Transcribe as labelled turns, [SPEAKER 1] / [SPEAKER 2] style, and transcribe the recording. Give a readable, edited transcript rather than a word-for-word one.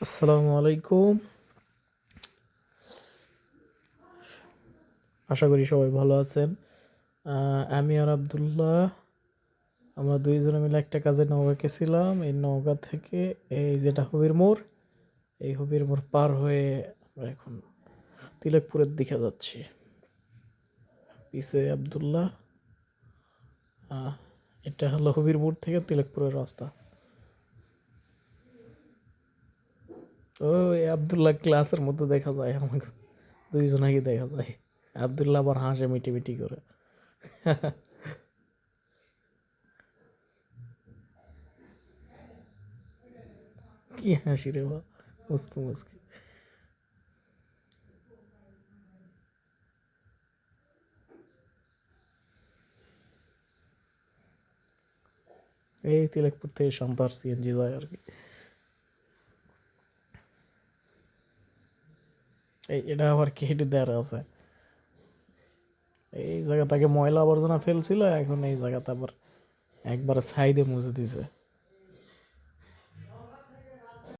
[SPEAKER 1] আসসালামু আলাইকুম। আশা করি সবাই ভালো আছেন। আমি আর আব্দুল্লাহ আমরা দুইজনে মিলে একটা কাজে নওগাঁ গেছিলাম। এই নওগাঁ থেকে এই যেটা হবির মোড়, এই হবির মোড় পার হয়ে আমরা এখন তিলকপুরের দিকে যাচ্ছি। পিছে আব্দুল্লাহ। আহ, এটা হলো হবির মোড় থেকে তিলকপুরের রাস্তা। তো এই আব্দুল্লাহ ক্লাসের মধ্যে দেখা যায়, আমাকে দুইজনাকে দেখা যায়। আব্দুল্লাহ আবার হাসে মিটি মিটি করে। কি হাসি রে বা, মুসকি মুসকি। এই তিলকপুর থেকে সন্তার সিএনজি যায় আর কি। এটা আবার কেটে দেওয়ার আছে। এই জায়গাটাকে ময়লা আবর্জনা ফেলছিল, এখন এই জায়গাটা আবার একবারে সাইডে মুছে দিছে।